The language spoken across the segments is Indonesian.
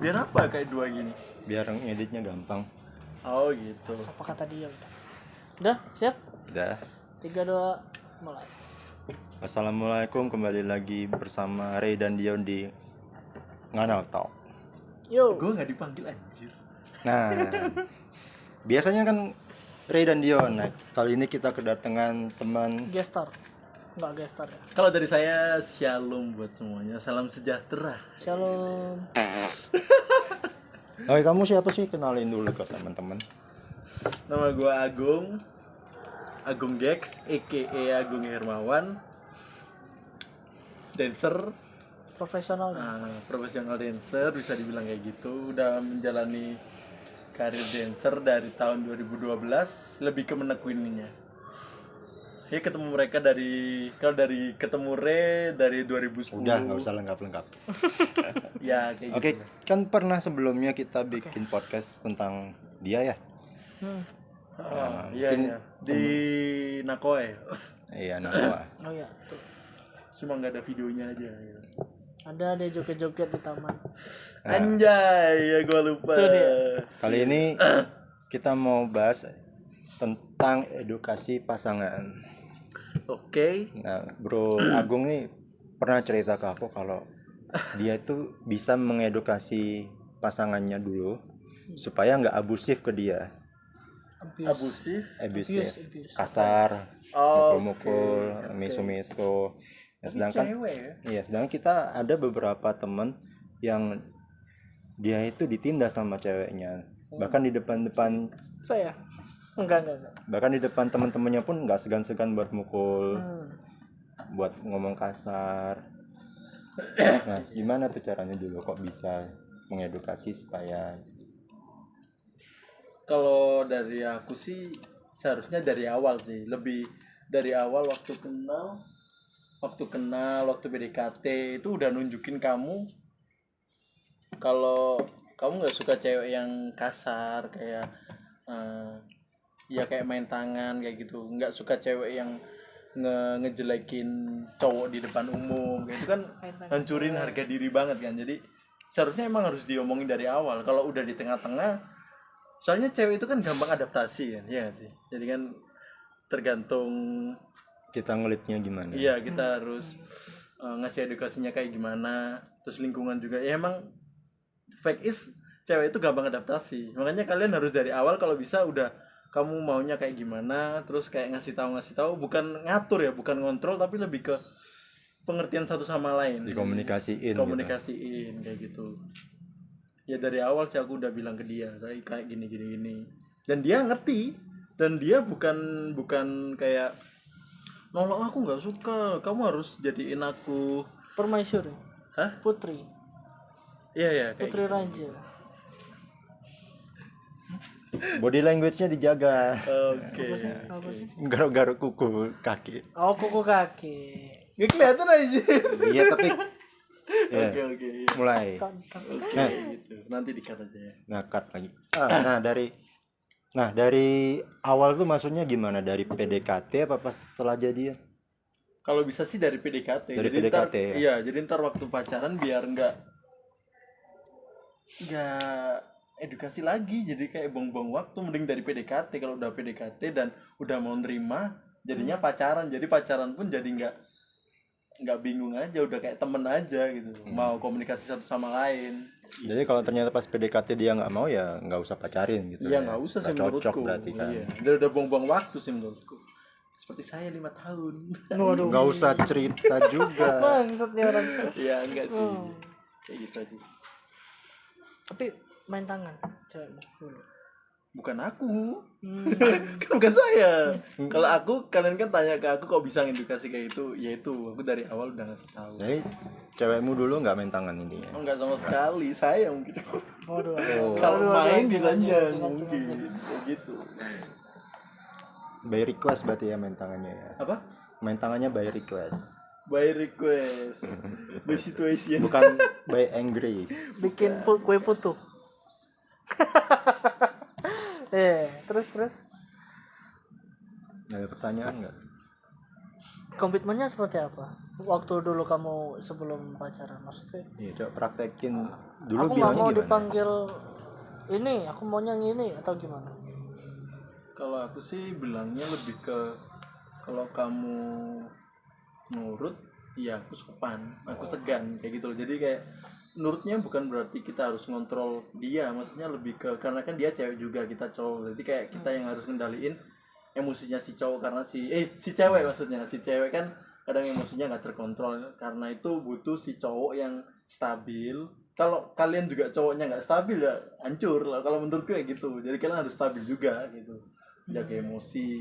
Biar apa kayak 2 gini? Biar ngeditnya gampang. Oh gitu. Apa kata dia udah siap? Udah. 3, 2, mulai. Assalamualaikum, kembali lagi bersama Ray dan Dion di Nganal Talk. Yo. Gue nggak dipanggil anjir. Nah, biasanya kan Ray dan Dion. Nah, kali ini kita kedatangan teman. Gestar. Enggak gestar ya. Kalau dari saya shalom buat semuanya, salam sejahtera. Shalom. Oke, kamu siapa sih? Kenalin dulu ke teman-teman. Nama gue Agung Gex, a.k.a. Agung Hermawan. Dancer, Profesional. profesional dancer bisa dibilang kayak gitu. Udah menjalani karir dancer dari tahun 2012, lebih ke menekuninya. Ya ketemu mereka dari ketemu Re dari 2010. Udah, nggak usah lengkap-lengkap. Ya kayak Oke, gitu. kan pernah sebelumnya kita bikin podcast tentang dia ya. Iya. Di Nakoe. Iya, Nawa. Oh iya, tuh. Cuma nggak ada videonya aja. Ya. Ada dia joget-joget di taman. Anjay, ya gua lupa. Tuh dia. Kali ini kita mau bahas tentang edukasi pasangan. Oke. Nah, Bro Agung nih pernah cerita ke aku kalau dia itu bisa mengedukasi pasangannya dulu supaya nggak abusif ke dia. Abusif. Abusif, Abuse. kasar, Oh, mukul-mukul, miso-miso. Nah, sedangkan Cewek ya. iya, sedangkan kita ada beberapa teman yang dia itu ditindas sama ceweknya. Bahkan di depan Saya. Enggak. bahkan di depan teman-temannya pun nggak segan-segan buat mukul, buat ngomong kasar. Nah, gimana tuh caranya dulu kok bisa mengedukasi supaya Kalau dari aku sih seharusnya dari awal sih, lebih dari awal waktu kenal, waktu PDKT itu udah nunjukin kamu kalau kamu nggak suka cewek yang kasar kayak ya kayak main tangan kayak gitu, nggak suka cewek yang ngejelekin cowok di depan umum kayak itu kan hancurin harga diri banget kan. Jadi seharusnya emang harus diomongin dari awal. Kalau udah di tengah-tengah, soalnya cewek itu kan gampang adaptasi kan, ya sih. Jadi kan tergantung kita ngelitnya gimana? iya kita harus ngasih edukasinya kayak gimana, terus lingkungan juga. Ya emang fact is cewek itu gampang adaptasi. Makanya kalian harus dari awal kalau bisa udah kamu maunya kayak gimana, terus kayak ngasih tahu, bukan ngatur ya, bukan ngontrol, tapi lebih ke pengertian satu sama lain. Dikomunikasiin. Kayak gitu. Ya dari awal sih aku udah bilang ke dia kayak gini. Dan dia ngerti, dan dia bukan kayak nolak, aku nggak suka, kamu harus jadiin aku Permaisuri. hah? Putri. Iya kayak Putri Raja. Body language-nya dijaga. Oke. Apa sih? Garuk-garuk kuku kaki. Oh, kuku kaki. Nggak kelihatan aja. Iya, tapi ya, Oke. mulai. Kantang. Nah, Gitu. Nanti dikat aja ya. cut lagi. Dari awal tuh maksudnya gimana? Dari PDKT apa pas setelah jadian? Kalau bisa sih dari PDKT. Dari Jadi PDKT ntar, ya? Iya, jadi ntar waktu pacaran biar nggak edukasi lagi, jadi kayak buang-buang waktu. Mending dari PDKT. Kalau udah PDKT dan udah mau nerima, jadinya pacaran. Jadi pacaran pun jadi nggak bingung aja, udah kayak temen aja gitu. Mau komunikasi satu sama lain. Jadi kalau ternyata pas PDKT dia nggak mau ya nggak usah pacarin gitu. Iya, nggak usah sih Nggak cocok menurutku. berarti kan. Iya, udah buang-buang waktu sih menurutku. Seperti saya 5 tahun. Waduh. Nggak usah cerita juga. Bangsat nih orang. Iya, enggak sih. Kayak gitu aja. Tapi main tangan cewekmu dulu. Bukan aku. Kan bukan saya. Kalau aku, kalian kan tanya ke aku kok bisa ngedukasi kayak itu. Ya itu, aku dari awal udah ngasih tahu. Jadi cewekmu dulu nggak main tangan intinya. Enggak sama sekali, saya mungkin. Waduh. Kalau main lanjut, dilanjut lanjut. mungkin. Kayak gitu. By request berarti ya main tangannya ya. Apa? Main tangannya by request. By request. By situation. Bukan by angry. Bikin kue putu. terus Ada pertanyaan nggak? komitmennya seperti apa waktu dulu kamu sebelum pacaran? Maksudnya Iya, coba praktekin dulu aku nggak bilangnya mau gimana? dipanggil ini, aku maunya ini atau gimana? Kalau aku sih bilangnya lebih ke kalau kamu nurut, iya aku sopan, aku segan kayak gitu loh. Jadi kayak nurutnya bukan berarti kita harus ngontrol dia, maksudnya lebih ke karena kan dia cewek juga, kita cowok. Jadi kayak kita yang harus ngendaliin emosinya si cowok karena si cewek, maksudnya si cewek kan kadang emosinya nggak terkontrol, karena itu butuh si cowok yang stabil. Kalau kalian juga cowoknya nggak stabil ya hancur lah, kalau menurutku kayak gitu. Jadi kalian harus stabil juga gitu, jaga emosi.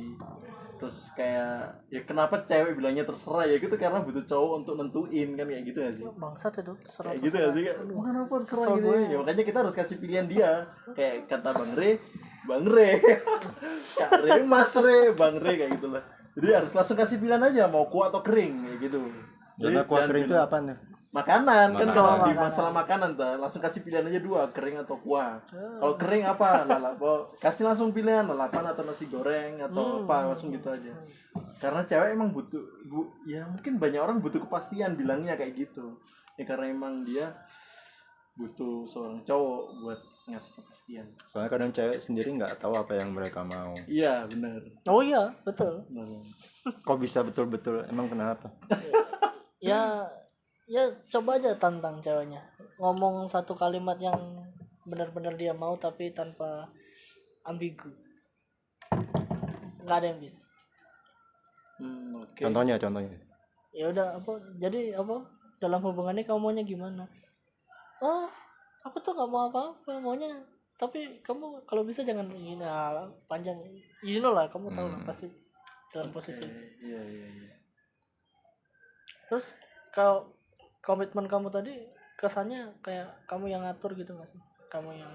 Terus kayak ya kenapa cewek bilangnya terserah ya gitu, karena butuh cowok untuk nentuin kan, kayak gitu gak sih? Bangsat itu terserah. Kayak gitu gak sih? Kayak, kenapa terserah Kesel gitu gue. ya? Makanya kita harus kasih pilihan dia. Kayak kata Bang Re Kak Re, Mas Re, Bang Re, kayak gitu lah. Jadi harus langsung kasih pilihan aja, mau kuah atau kering kayak gitu. Jadi Jadi kuah jangan kering itu bilang- apa nih? Makanan kan, kalau di Makanan. masalah makanan tuh langsung kasih pilihan aja dua, kering atau kuah. Kalau kering apa, kasih langsung pilihan lalapan atau nasi goreng atau apa, langsung gitu aja. Karena cewek emang butuh ya mungkin banyak orang butuh kepastian bilangnya kayak gitu ya, karena emang dia butuh seorang cowok buat ngasih kepastian. Soalnya kadang cewek sendiri nggak tahu apa yang mereka mau. Iya benar. Oh iya, betul. Kok bisa betul-betul? Emang kenapa? Ya coba aja tantang ceweknya. Ngomong satu kalimat yang benar-benar dia mau tapi tanpa ambigu. Nggak ada yang bisa. Oke. Contohnya. Ya udah apa? Jadi apa? Dalam hubungannya kamu maunya gimana? Oh, aku tuh nggak mau apa-apa, maunya tapi kamu kalau bisa jangan ini panjang. You know lah, kamu tahu lah pasti dalam posisi itu. Iya. Terus kalau komitmen kamu tadi kesannya kayak kamu yang ngatur gitu nggak sih? Kamu yang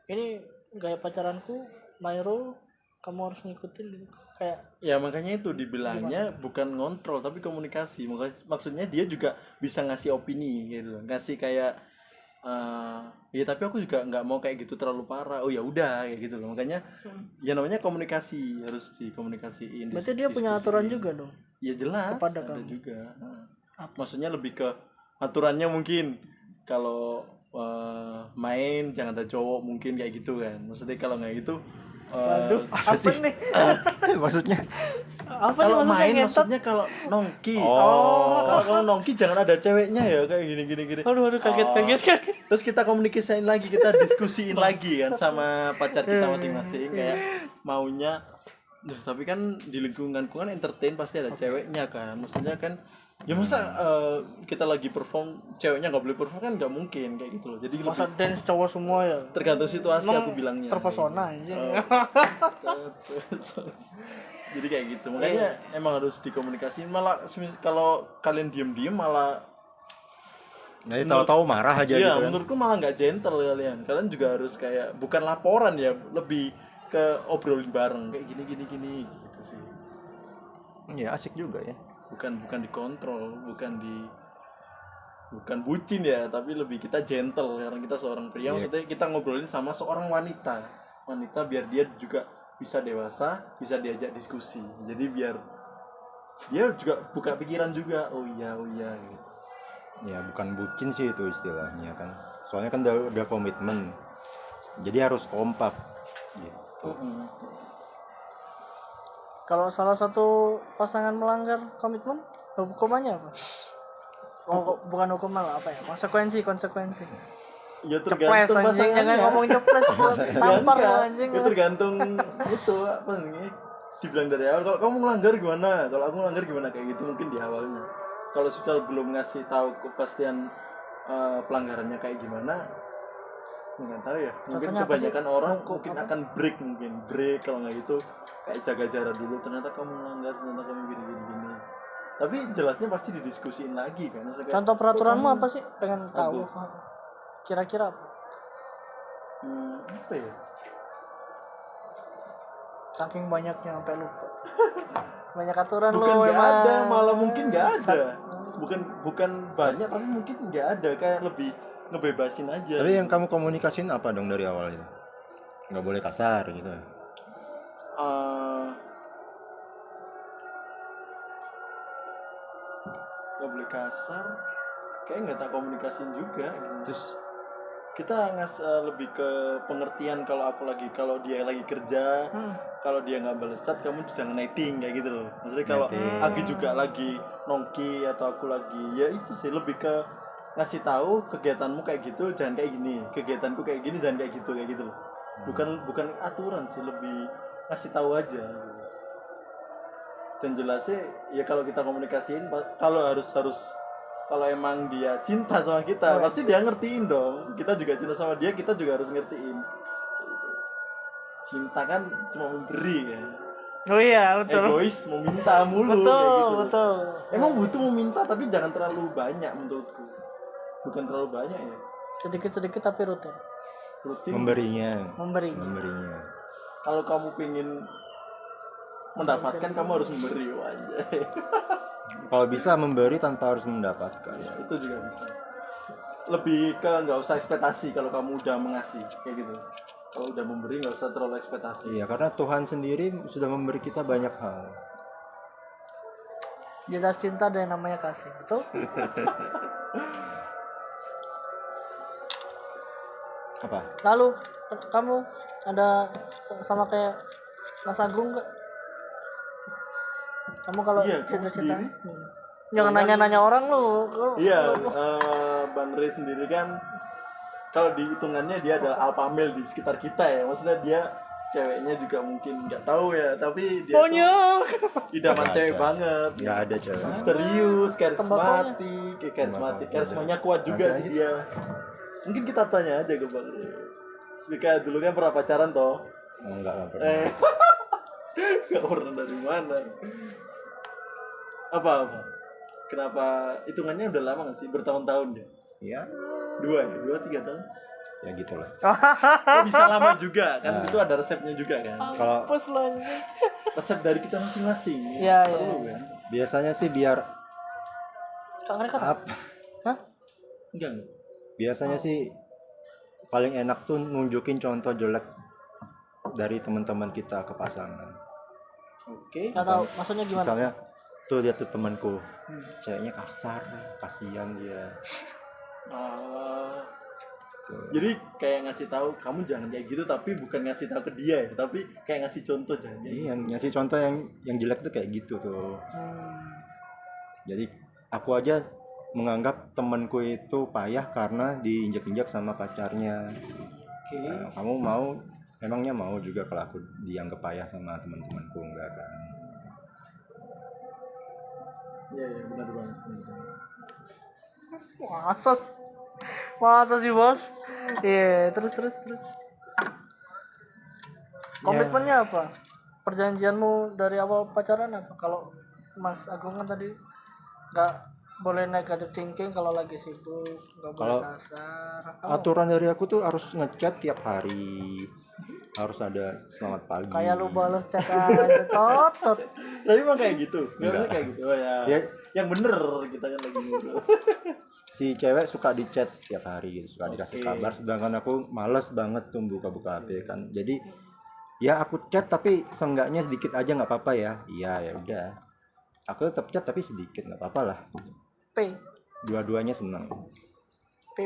ini gaya pacaranku, my rule, kamu harus ngikutin gitu. Kayak Ya makanya itu dibilangnya bukan ngontrol tapi komunikasi. Maksudnya dia juga bisa ngasih opini gitu, ngasih kayak ya tapi aku juga nggak mau kayak gitu terlalu parah. Oh ya udah kayak gitu loh. Makanya ya namanya komunikasi, harus dikomunikasiin. berarti dia punya aturan juga dong. Ya jelas kepada ada kamu. juga. Maksudnya lebih ke aturannya mungkin kalau main jangan ada cowok mungkin kayak gitu kan. Maksudnya kalau nggak gitu Waduh, apa nih? Maksudnya? Apa nih kalau maksudnya main ngetot? maksudnya kalau nongki. Oh. Kalau kamu nongki jangan ada ceweknya ya kayak gini. Waduh, kaget kan. Terus kita komunikasiin lagi, kita diskusiin lagi kan sama pacar kita masing-masing kayak maunya. Duh, tapi kan di lingkunganku kan entertain pasti ada ceweknya kan. Maksudnya kan ya masa kita lagi perform ceweknya nggak boleh perform kan, nggak mungkin kayak gitu loh. Jadi Masa lebih dance cowok semua ya? tergantung situasi Emang aku bilangnya. terpesona anjing. Jadi kayak gitu. Makanya emang harus dikomunikasiin. Malah kalau kalian diem-diem malah Jadi tahu-tahu marah aja iya, gitu kan. menurutku malah nggak gentle kalian. Kalian juga harus kayak bukan laporan ya, lebih ke obrolin bareng kayak gini gitu sih. Iya, asik juga ya. Bukan dikontrol, bukan bucin ya, tapi lebih kita gentle karena kita seorang pria. Maksudnya kita ngobrolin sama seorang wanita biar dia juga bisa dewasa, bisa diajak diskusi. Jadi biar dia juga buka pikiran juga. Oh iya gitu. Ya bukan bucin sih itu istilahnya kan. Soalnya kan udah komitmen. Jadi harus kompak gitu. Kalau salah satu pasangan melanggar komitmen, hukumannya apa? Oh, bukan hukuman lah, apa ya? Konsekuensi. Ya Ceples tergantung anjing, jangan pasangannya. ngomong ceples. Tampar Ya, lo enggak. anjing. Ya tergantung itu apa nih dibilang dari awal. Kalau kamu melanggar gimana? Kalau aku melanggar gimana, kayak gitu mungkin di awalnya. Kalau sudah belum ngasih tahu kepastian pelanggarannya kayak gimana, nggak tahu ya. Mungkin Contohnya apa sih? kebanyakan orang Hukum mungkin apa? akan break kalau nggak gitu kayak jaga jarak dulu. Ternyata kamu melanggar, ternyata kamu gini. Tapi jelasnya pasti didiskusiin lagi kan. Maksudnya kayak, Contoh peraturanmu "Oh, kamu-" apa sih? Pengen tahu. Kira-kira apa? Apa ya? Saking banyaknya sampai lupa. Banyak aturan Bukan lo nggak emang. ada, malah mungkin nggak ada. Bukan banyak, tapi mungkin nggak ada, kayak lebih ngebebasin aja. Tapi yang kamu komunikasiin apa dong dari awal itu? Nggak boleh kasar gitu. Eh, boleh kasar, kayak nggak tak komunikasiin juga. Terus Kita lebih ke pengertian kalau dia lagi kerja, kalau dia nggak balas chat kamu sudah netting kayak gitu loh. Maksudnya kalau Agi juga lagi nongki atau aku lagi, ya itu sih lebih ke ngasih tahu kegiatanmu kayak gitu jangan kayak gini, kegiatanku kayak gini jangan kayak gitu loh. Bukan aturan sih, lebih ngasih tahu aja. Dan jelasnya ya kalau kita komunikasiin, kalau emang dia cinta sama kita pasti dia ngertiin dong. Kita juga cinta sama dia, kita juga harus ngertiin. Cinta kan cuma memberi ya. Oh iya, betul. Egois meminta mulu Betul, kayak gitu. betul. Emang butuh meminta tapi jangan terlalu banyak menurutku. Bukan terlalu banyak ya. Sedikit-sedikit tapi rutin. Rutin. memberinya. Kalau kamu pengen mendapatkan kamu harus memberi aja. Kalau bisa memberi tanpa harus mendapatkan. Ya, itu juga bisa. Lebih ke nggak usah ekspektasi kalau kamu udah mengasih kayak gitu. Kalau udah memberi nggak usah terlalu ekspektasi. Iya, karena Tuhan sendiri sudah memberi kita banyak hal. Jelas cinta ada yang namanya kasih, betul? Apa? Lalu kamu ada sama kayak Mas Agung nggak? Kamu kalau Iya, kamu cinta-cinta, sendiri. jangan nanya-nanya orang lu. Iya, Bang Rey sendiri kan kalau di hitungannya dia adalah alpha male di sekitar kita ya. Maksudnya dia ceweknya juga mungkin nggak tahu ya, tapi dia Bonyok. tuh idaman Nggak cewek ada. banget. Nggak ada cewek. Misterius, karismatik, karismanya kuat juga Ada sih aja. dia. Mungkin kita tanya aja ke Bang Rey. Jika dulu kan pernah pacaran toh? Enggak pernah. Nggak pernah dari mana? Apa? Kenapa hitungannya udah lama nggak sih? Bertahun-tahun ya? Iya, 2, 3 tahun. ya gitu lah. Kok bisa lama juga kan? Itu ada resepnya juga kan? Kalau Pus lagi. Resep dari kita masing-masing. Iya, Perlu iya. kan? biasanya sih biar Kak mereka apa? Hah? Enggak. Biasanya sih paling enak tuh nunjukin contoh jelek dari teman-teman kita ke pasangan. Oke. Nggak tahu maksudnya gimana? Misalnya tuh dia tuh temanku, ceweknya kasar, kasihan dia. Jadi kayak ngasih tahu kamu jangan kayak gitu, tapi bukan ngasih tahu ke dia ya, tapi kayak ngasih contoh jangan. Iya, ngasih contoh yang jelek tuh kayak gitu tuh. Jadi aku aja menganggap temanku itu payah karena diinjak-injak sama pacarnya. Oke. Nah, kamu emangnya mau juga kalau aku dianggap payah sama teman-temanku, enggak kan? Iya, benar banget. Masa sih bos? Iya, terus. Komitmennya apa? Perjanjianmu dari awal pacaran apa? Kalau Mas Agung kan tadi nggak boleh negative thinking kalau lagi sibuk, nggak boleh Kalau kasar. Aturan dari aku tuh harus ngechat tiap hari, harus ada selamat pagi. Kayak lu balas chat aja, totot. Tapi emang kayak gitu. Enggak Enggak. kayak gitu. Oh ya. Ya. Yang bener kita kan lagi ngobrol. Si cewek suka di chat tiap hari gitu, suka dikasih Oke. kabar, sedangkan aku males banget tuh buka-buka HP kan. Jadi ya aku chat tapi seenggaknya sedikit aja nggak apa-apa ya. Iya, ya udah. Aku tetap chat tapi sedikit nggak apa-apa lah. P. Dua-duanya senang. P.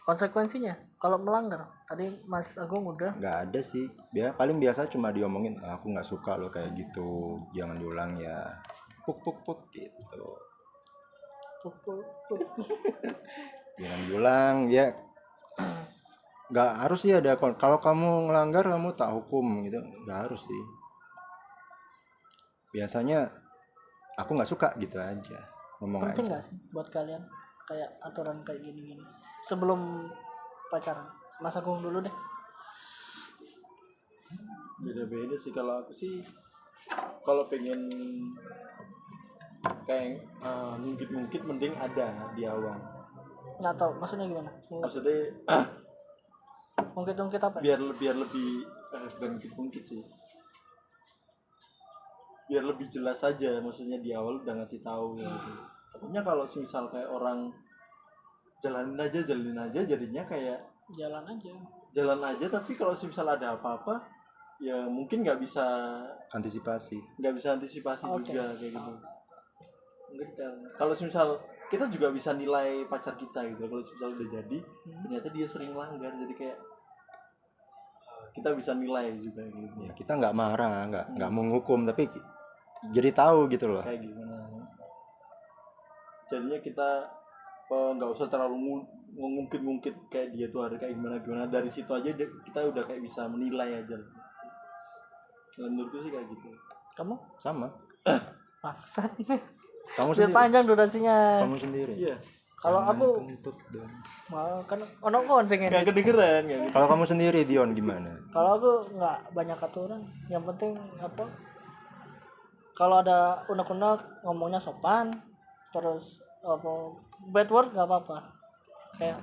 Konsekuensinya kalau melanggar tadi Mas Agung udah Nggak ada sih. Paling biasa cuma diomongin, "Ah, aku nggak suka lo kayak gitu, jangan diulang ya." Puk gitu. Jangan diulang ya. Nggak harus sih ada kalau kamu ngelanggar kamu tak hukum gitu, nggak harus sih. Biasanya aku nggak suka gitu aja, ngomong penting aja. nggak sih buat kalian kayak aturan kayak gini sebelum pacaran? Mas Agung dulu deh. Beda-beda sih kalau aku sih. Kalau pengen kayak ngungkit-ngungkit mending ada di awal. Nggak tahu maksudnya gimana? Maksudnya Ungkit-ungkit apa? biar lebih bukan ngungkit sih. Biar lebih jelas aja, maksudnya di awal udah ngasih tahu gitu. Takutnya kalau misal kayak orang jalanin aja jadinya kayak Jalan aja. jalan aja, tapi kalau misal ada apa-apa ya mungkin nggak bisa Antisipasi. antisipasi Oke. juga kayak gitu. Mungkin kalau misal kita juga bisa nilai pacar kita gitu, kalau misal udah jadi ternyata dia sering melanggar, jadi kayak kita bisa nilai juga gitu Ya, kita nggak marah, nggak menghukum, tapi jadi tahu gitu loh. kayak gimana. Jadinya kita nggak usah terlalu ngungkit-ngungkit kayak dia tuh ada kayak gimana, dari situ aja kita udah kayak bisa menilai aja. Menurutku sih kayak gitu. Kamu Sama. maksat Kamu biar sendiri. panjang durasinya. Kamu sendiri. Iya. Kalau Jangan aku kentut dong. mau kan ono kon sing ngene. Nggak kedengeran kan? Kalau kamu sendiri Dion gimana? Kalau aku nggak banyak aturan, yang penting apa? Kalau ada unek-unek ngomongnya sopan, terus apa bad word nggak apa-apa, kayak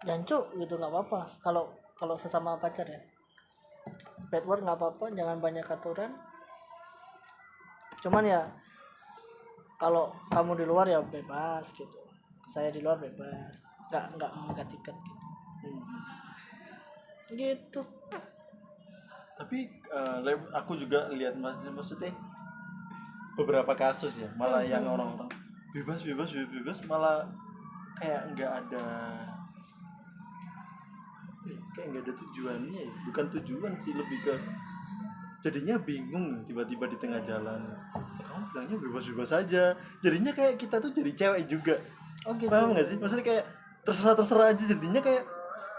jancuk gitu nggak apa-apa. Kalau sesama pacar ya, bad word nggak apa-apa, jangan banyak aturan. Cuman ya kalau kamu di luar ya bebas gitu, saya di luar bebas, nggak mengikat-ikat gitu. Gitu. Tapi aku juga lihat maksudnya beberapa kasus ya, malah yang orang-orang bebas malah kayak nggak ada tujuannya ya. Bukan tujuan sih, lebih ke jadinya bingung tiba-tiba di tengah jalan. Kamu bilangnya bebas aja, jadinya kayak kita tuh jadi cewek juga. Oh gitu. Paham nggak sih? Maksudnya kayak terserah aja, jadinya kayak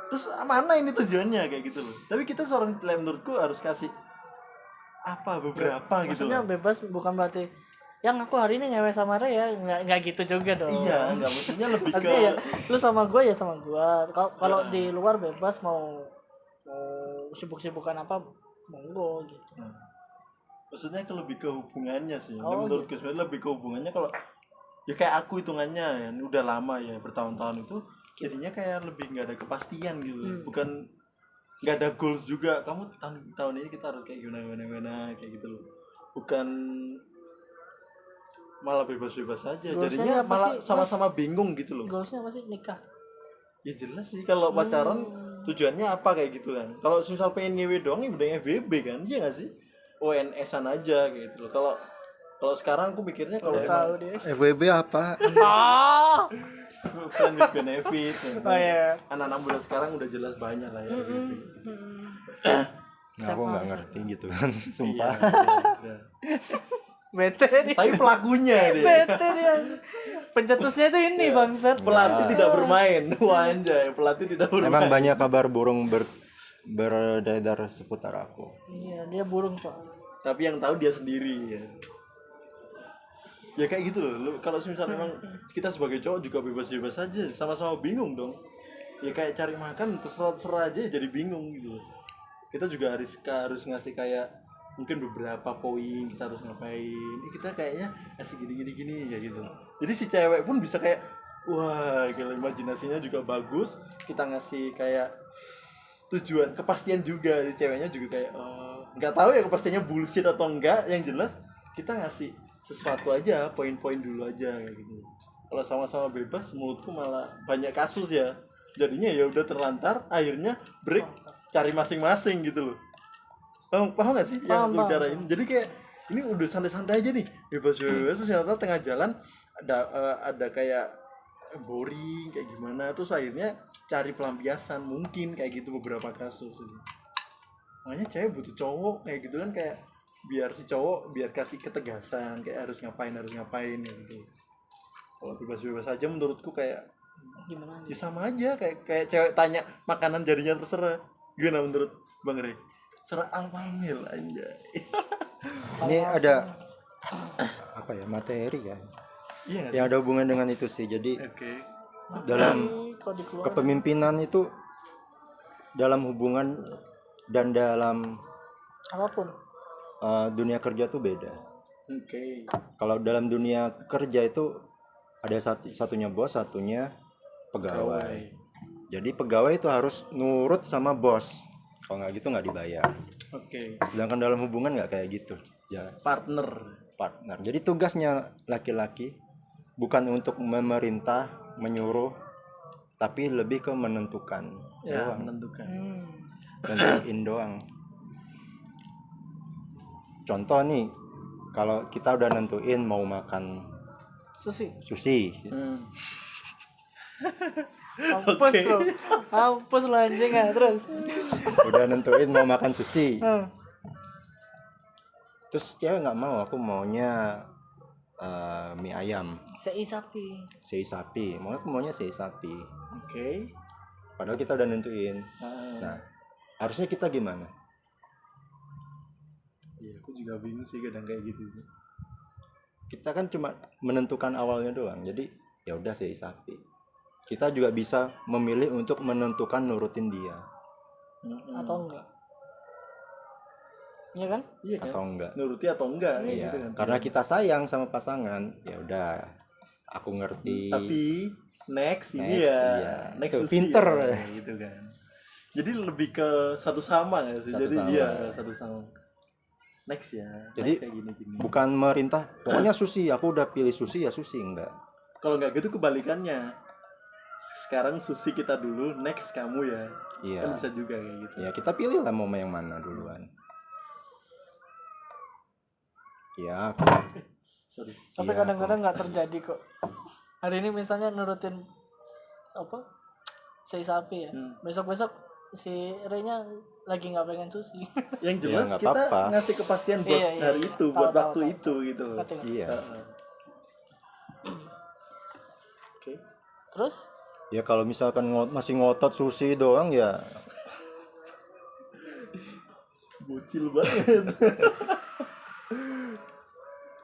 terus mana ini tujuannya kayak gitu loh. Tapi kita seorang menurutku harus kasih apa beberapa gitu Maksudnya loh. bebas bukan berarti yang aku hari ini ngewe sama Rea, nggak gitu juga dong. Iya, nggak maksudnya lebih ke Maksudnya ya lu sama gue ya sama gue. Kalau di luar bebas mau sibuk-sibukan apa monggo gitu. maksudnya ke lebih ke hubungannya sih. Oh, Menurutku sebenarnya lebih ke hubungannya. Kalau ya kayak aku hitungannya ya udah lama ya, bertahun-tahun itu jadinya kayak lebih nggak ada kepastian gitu. Bukan nggak ada goals juga. Kamu tahun ini kita harus kayak gimana kayak gitu loh. Bukan malah bebas-bebas aja. Goalsnya Jadinya apa malah sih, sama-sama bingung gitu loh. Goalsnya apa sih? Nikah. Ya jelas sih kalau pacaran tujuannya apa kayak gitu kan. Kalau misal pengen ngewe doang ya udah FWB kan, iya nggak sih? ONS-an aja kayak gitu loh. Kalau sekarang aku mikirnya kalau Tahu dia. FWB apa? Ah. friend with benefit ya. Oh iya. Anak-anak muda sekarang udah jelas banyak lah ya FWB. Nah, aku nggak ngerti gitu kan, sumpah. Iya. Bete dia. Tapi pelakunya dia. Bete dia. Pencetusnya itu ini bangsat. Pelatih tidak bermain. Wah anjay, pelatih tidak bermain. Emang banyak kabar burung beredar seputar aku. Iya, dia burung soalnya. Tapi yang tahu dia sendiri ya. Ya kayak gitu loh. Kalau misalnya memang kita sebagai cowok juga bebas-bebas aja, sama-sama bingung dong. Ya kayak cari makan terserah aja jadi bingung gitu loh. Kita juga harus ngasih kayak mungkin beberapa poin kita harus ngapain. Ini kita kayaknya ngasih gini ya gitu. Jadi si cewek pun bisa kayak wah, gila, imajinasinya juga bagus. Kita ngasih kayak tujuan, kepastian juga. Si ceweknya juga kayak nggak tahu ya kepastiannya bullshit atau enggak. Yang jelas kita ngasih sesuatu aja, poin-poin dulu aja kayak gitu. Kalau sama-sama bebas menurutku malah banyak kasus ya. Jadinya ya udah terlantar, akhirnya break cari masing-masing gitu loh. Paham gak sih yang aku bicarain? Jadi kayak ini udah santai-santai aja nih, bebas terus ternyata tengah jalan ada kayak boring kayak gimana, terus akhirnya cari pelampiasan, mungkin kayak gitu beberapa kasus. Makanya cewek butuh cowok kayak gitu kan, kayak biar si cowok biar kasih ketegasan kayak harus ngapain ya gitu. Kalau bebas-bebas aja menurutku kayak Gimana? ya sama aja kayak cewek tanya makanan jadinya terserah. Gimana menurut Bang Rey? Serah almamil anjay. Ini ada apa ya, materi ya Iya nggak yang ada hubungan dengan itu sih. Jadi Oke. dalam Kalau dikeluarin kepemimpinan itu, dalam hubungan dan dalam apapun. dunia kerja tuh beda. Oke. Kalau dalam dunia kerja itu ada satunya bos, satunya pegawai. Jadi pegawai itu harus nurut sama bos. Kalau nggak gitu nggak dibayar. Oke. Sedangkan dalam hubungan nggak kayak gitu. Ya, Partner. Jadi tugasnya laki-laki bukan untuk memerintah, menyuruh, tapi lebih ke menentukan Ya, doang. menentukan. Nentuin doang. contoh nih, kalau kita udah nentuin mau makan sushi. Hapus lo anjing ya. Terus udah nentuin mau makan sushi, terus cewek nggak mau, aku maunya mie ayam, sei sapi. sei sapi, aku maunya sei sapi, Oke. padahal kita udah nentuin. Nah, harusnya kita gimana? Iya, aku juga bingung sih kadang kayak gitu. Kita kan cuma menentukan awalnya doang, jadi ya udah sei sapi. Kita juga bisa memilih untuk menentukan nurutin dia Atau enggak? Iya kan? Iya kan? atau enggak. Nuruti atau enggak kayak Iya, gitu kan. karena kita sayang sama pasangan, ya udah, aku ngerti. Tapi next ini Next, ya iya. next Tuh, sushi pinter. ya, gitu kan. Jadi lebih ke satu sama ya sih. Satu Jadi sama. iya satu sama. Next ya. Jadi, next kayak gini-gini. Bukan merintah, pokoknya sushi, aku udah pilih sushi ya sushi, enggak. Kalau nggak gitu kebalikannya. Sekarang sushi kita dulu, next kamu ya. Iya. Kan bisa juga kayak gitu. Ya kita pilih lah mau yang mana duluan. Ya, Sorry. Tapi Iya, kadang-kadang nggak terjadi kok. Hari ini misalnya nurutin apa sei sapi ya. Besok-besok si Renya lagi nggak pengen sushi. Yang Ya, jelas nggak kita apa-apa. ngasih kepastian buat Iya, iya, hari iya. itu, Tahu, buat tahu, waktu tahu. itu gitu loh. Ngerti nggak? iya. Oke. Terus Ya kalau misalkan masih ngotot sushi doang ya, Bocil banget.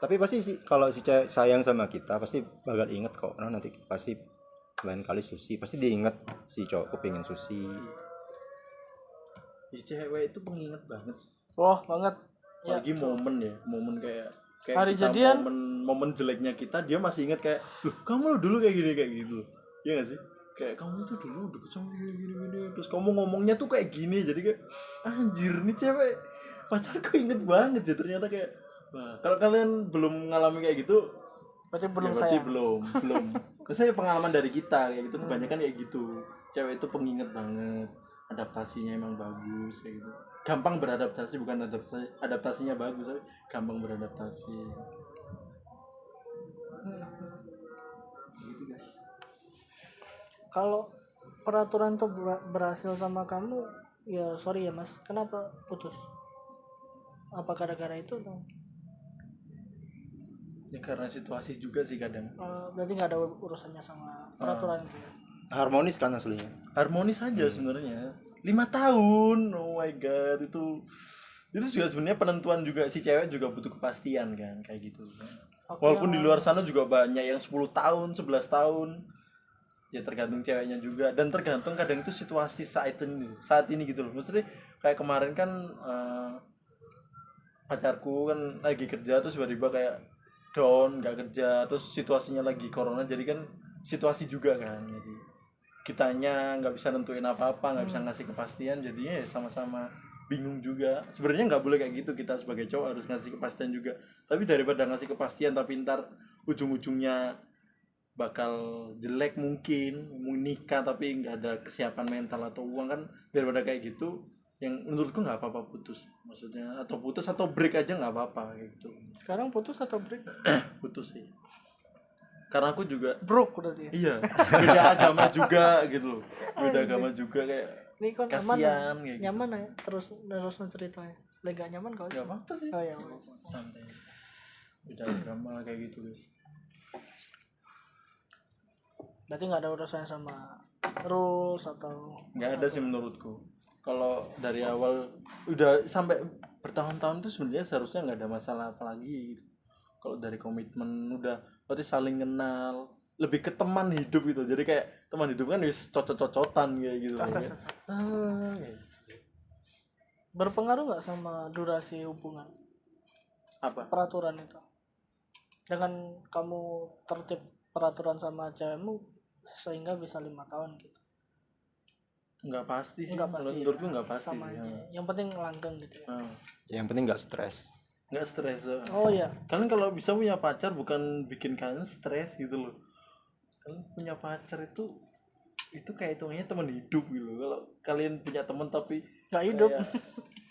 tapi pasti sih kalau si cewek sayang sama kita pasti bakal inget kok. Nah, nanti pasti lain kali sushi pasti diinget si cowokku pengen sushi. Si cewek itu pengingat banget. wah banget. Ya. Lagi momen ya, momen kayak Hari kita jadian. momen jeleknya kita, dia masih ingat kayak, loh kamu lo dulu kayak gini iya gak sih? Kayak kamu tuh dulu deket sama gini terus kamu ngomongnya tuh kayak gini, jadi kayak anjir nih cewek pacarku inget banget ya ternyata kayak. Nah, kalau kalian belum ngalami kayak gitu, Berarti belum ya berarti sayang. belum. Saya pengalaman dari kita kayak gitu, kebanyakan kayak gitu. Cewek itu penginget banget, adaptasinya emang bagus kayak gitu. Gampang beradaptasi, bukan adaptasinya bagus, tapi gampang beradaptasi. Gitu guys. Kalau peraturan tuh berhasil sama kamu, ya sorry ya mas, kenapa putus? Apa gara-gara itu? Ya karena situasi juga sih kadang. Berarti nggak ada urusannya sama peraturan itu ya? Harmonis kan aslinya. Harmonis aja sebenarnya. 5 tahun, oh my god, itu juga sebenarnya penentuan juga, si cewek juga butuh kepastian kan kayak gitu. Oke, Walaupun di luar sana juga banyak yang 10 tahun, 11 tahun. Ya tergantung ceweknya juga dan tergantung kadang itu situasi saat ini gitu loh. Maksudnya kayak kemarin kan pacarku kan lagi kerja terus tiba-tiba kayak down, nggak kerja, terus situasinya lagi corona, jadi kan situasi juga kan, jadi kitanya nggak bisa nentuin apa-apa, nggak bisa ngasih kepastian, jadinya ya sama-sama bingung juga. Sebenarnya nggak boleh kayak gitu, kita sebagai cowok harus ngasih kepastian juga, tapi daripada ngasih kepastian tapi ntar ujung-ujungnya bakal jelek, mungkin mau nikah tapi nggak ada kesiapan mental atau uang, kan daripada kayak gitu, yang menurutku nggak apa-apa putus, maksudnya atau putus atau break aja nggak apa-apa kayak gitu. Sekarang putus atau break? Putus sih, karena aku juga Broke berarti ya? iya beda agama juga gitu loh, beda agama juga kayak Ini kan nyaman ya? kasihan kayak gitu. Nyaman ya? Terus ceritanya. Lagi gak nyaman kau sih? Nggak apa-apa sih, Oh ya. santai, beda agama kayak gitu guys. Berarti nggak ada urusannya sama rules atau Nggak ada sih menurutku. Kalau dari awal udah sampai bertahun-tahun tuh sebenarnya seharusnya nggak ada masalah apa lagi gitu. Kalau dari komitmen udah berarti saling kenal, lebih ke teman hidup gitu. Jadi kayak teman hidup kan wis cocot-cocotan kayak gitu. Kayak, kayak gitu. berpengaruh nggak sama durasi hubungan Apa? peraturan itu? Dengan kamu tertib peraturan sama cewekmu sehingga bisa 5 tahun gitu. Nggak pasti sih. Nggak pasti. Kalau menurutku nggak pasti Sama sih. aja. Yang penting langgeng gitu ya. Yang penting nggak stres. Nggak stres. Oh iya. Kalian kalau bisa punya pacar bukan bikin kalian stres gitu loh. Kalian punya pacar itu itu kayak hitungannya teman hidup gitu. Kalau kalian punya teman tapi nggak hidup.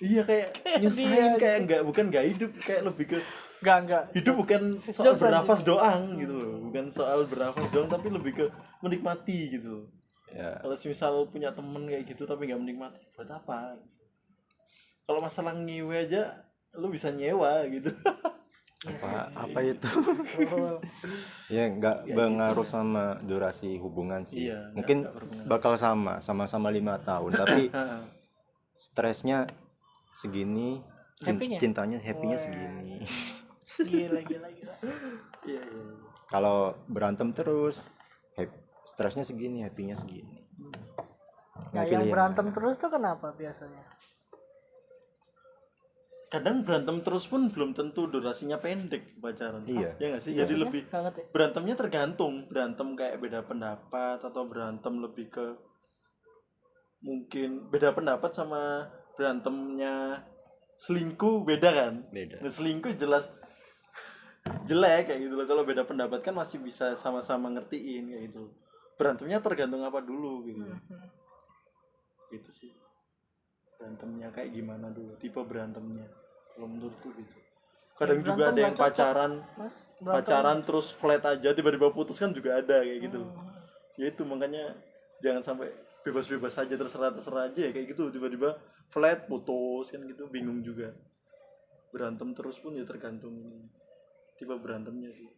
iya kayak nyusahin, kayak bukan nggak hidup, kayak lebih ke nggak hidup bukan soal Jokes bernafas anjing. doang gitu loh, bukan soal bernafas doang tapi lebih ke menikmati gitu loh. Ya, Kalau misal punya temen kayak gitu tapi nggak menikmati, buat apa? Kalau masalah ngewe aja lu bisa nyewa gitu. apa itu? Ya nggak berpengaruh sama durasi hubungan sih. Iya, Mungkin nggak berpengaruh. bakal sama 5 tahun, tapi stresnya segini, Happy-nya? cintanya happy-nya segini. gila. Iya. Kalau berantem terus, stresnya segini, happy-nya segini. Nah, yang berantem terus tuh kenapa biasanya? Kadang berantem terus pun belum tentu durasinya pendek pacaran. Iya. Ya nggak sih? Jadi lebih Nggak ngerti. berantemnya tergantung, berantem kayak beda pendapat atau berantem lebih ke mungkin beda pendapat sama berantemnya selingkuh beda kan? Beda. Nah, selingkuh jelas jelek kayak gitu loh. Kalau beda pendapat kan masih bisa sama-sama ngertiin kayak gitu. Berantemnya tergantung apa dulu gitu. Itu sih. Berantemnya kayak gimana dulu, tipe berantemnya. Kalau menurutku gitu. Kadang Ya, juga ada berantem yang nggak cocok, pacaran Mas. pacaran terus flat aja tiba-tiba putus kan juga ada kayak gitu. Ya itu makanya jangan sampai bebas-bebas aja, terserah aja ya kayak gitu, tiba-tiba flat putus kan gitu, bingung juga. Berantem terus pun ya tergantung tipe berantemnya sih.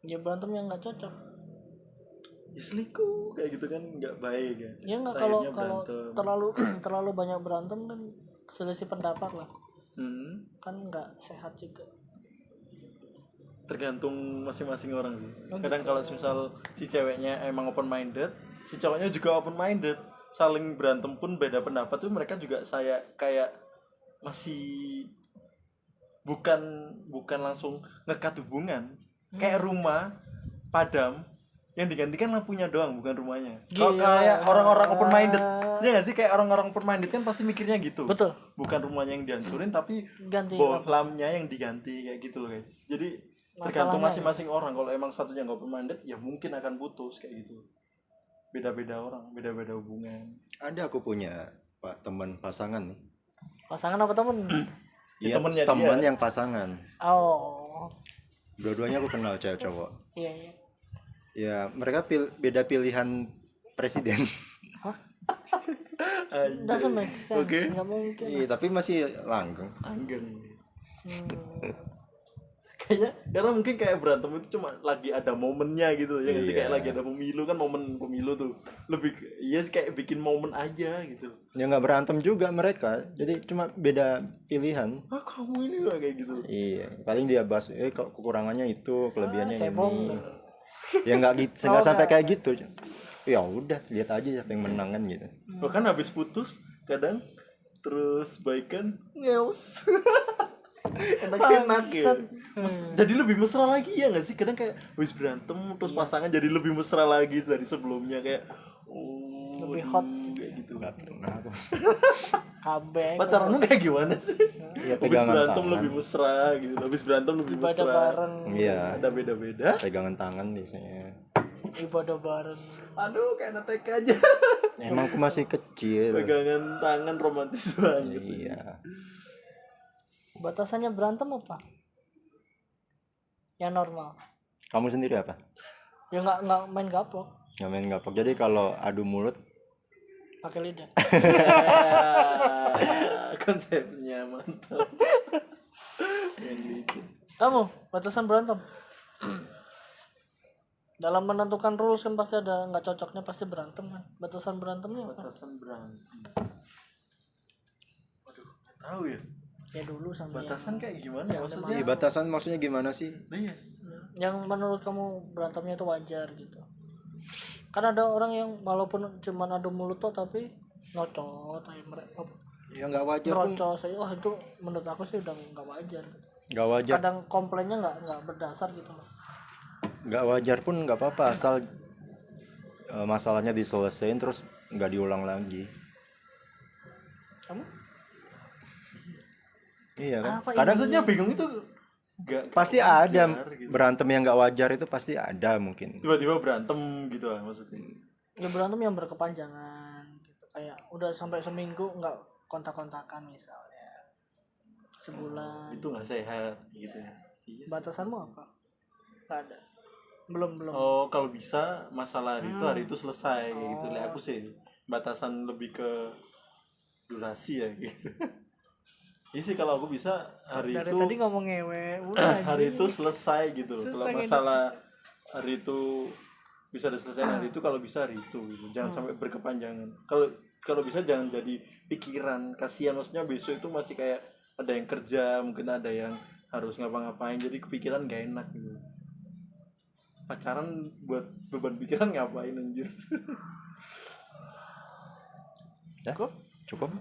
Ya berantem yang nggak cocok. Ya selingkuh kayak gitu kan nggak baik ya. Ya nggak, kalau Akhirnya berantem. terlalu banyak berantem kan selisih pendapat lah. Kan nggak sehat juga. Tergantung masing-masing orang sih. Kadang kalau misal si ceweknya emang open minded, si cowoknya juga open minded, saling berantem pun beda pendapat tuh mereka juga saya kayak masih bukan langsung ngekat hubungan. Kayak rumah padam yang digantikan lampunya doang, bukan rumahnya. Kalau Gila. kayak orang-orang open minded, ya nggak sih, kayak orang-orang open minded kan pasti mikirnya gitu. Betul. Bukan rumahnya yang dihancurin tapi Ganti bohlamnya yang diganti kayak gitu loh guys. Jadi tergantung Masalahnya masing-masing orang. Kalau emang satunya nggak open minded ya mungkin akan putus kayak gitu. Beda-beda orang, beda-beda hubungan. Ada aku punya teman pasangan nih. pasangan apa temen? Iya, temennya teman dia. yang pasangan. Oh, Dua-duanya aku kenal cewek cowok. iya. Ya, mereka beda pilihan presiden. Doesn't make sense. Oke. Nggak mungkin. Iya, tapi masih langgeng. Anggen. Hmm. Kayaknya karena mungkin kayak berantem itu cuma lagi ada momennya gitu ya nggak sih, Iya. kayak lagi ada pemilu kan, momen pemilu tuh lebih iya sih, kayak bikin momen aja gitu. Ya nggak berantem juga mereka. Jadi cuma beda pilihan. Kamu ini nggak kayak gitu. Iya, paling dia bahas kekurangannya itu, kelebihannya Cebong. ini. Ya nggak gitu, nggak sampai kayak gitu. Ya udah, lihat aja siapa yang menang kan gitu. Bahkan habis putus kadang terus baikan ngeus. Enak-enak ya. Jadi lebih mesra lagi ya nggak sih? Kadang kayak habis berantem terus pasangan jadi lebih mesra lagi dari sebelumnya, kayak Lebih hot. kayak gitu. Nggak pernah aku. Kabeh. Pacaranmu kayak gimana sih? Iya, Habis pegangan berantem tangan. lebih mesra gitu. Habis berantem lebih Ibadah mesra. bareng. Iya, Ada beda-beda. pegangan tangan biasanya. Ibadah bareng. Aduh, kayak netek aja. Emang aku masih kecil. Pegangan tangan romantis banget. Iya. Batasannya berantem apa? Yang normal. Kamu sendiri apa? Ya nggak main gaplok, Nggak main gapok. Jadi kalau adu mulut, pakai lidah. Konsepnya mantap. Yang gitu. Kamu batasan berantem. Dalam menentukan rules kan pasti ada nggak cocoknya, pasti berantem kan. Batasan berantemnya apa? Batasan berantem. Waduh, nggak tahu ya. Ya dulu sama Batasan kayak gimana ya maksudnya? iya, batasan maksudnya gimana sih? Iya. yang menurut kamu berantemnya itu wajar gitu. Kan ada orang yang walaupun cuma adu mulut tuh tapi nocot kayak mereka Ya nggak wajar pun. ngerocos saya, wah itu menurut aku sih udah nggak wajar. Nggak wajar. Kadang komplainnya nggak berdasar gitu loh. Nggak wajar pun nggak apa-apa asal masalahnya diselesain terus nggak diulang lagi. Kamu Iya kan? apa Kadang Maksudnya bingung itu nggak pasti wajar ada gitu. berantem yang nggak wajar itu pasti ada mungkin. Tiba-tiba berantem gitu lah maksudnya. berantem yang berkepanjangan gitu, kayak udah sampai seminggu nggak kontak-kontakan misalnya, sebulan. Itu nggak sehat gitu ya. Iya sih. Batasanmu apa? Nggak ada. Belum. Oh, kalau bisa masalah hari itu selesai kayak gitu. Lah aku sih batasan lebih ke durasi ya gitu. Iya sih, kalau aku bisa hari Dari itu tadi ngomong ngewe, udah hari anjing. itu selesai gitu loh. Kalau Selesai masalah hari itu bisa diselesaikan hari itu, kalau bisa hari itu gitu. Jangan sampai berkepanjangan. Kalau bisa jangan jadi pikiran. Kasihan, maksudnya besok itu masih kayak ada yang kerja, mungkin ada yang harus ngapa-ngapain, jadi kepikiran gak enak gitu. Pacaran buat beban pikiran ngapain anjir. Ya, cukup.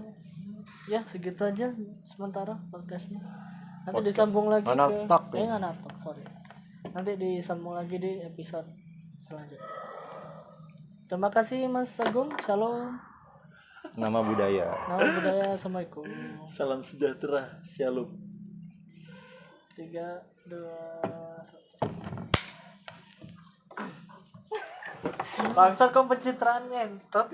Ya segitu aja sementara podcastnya. Nanti Podcast disambung lagi Anatok, ya? Anatok, sorry. Nanti disambung lagi di episode selanjutnya. Terima kasih Mas Agung. Shalom. Nama budaya. Nama budaya. Assalamualaikum. Salam sejahtera, shalom. 3, 2, 1. Bangsat kok pencitraannya entot.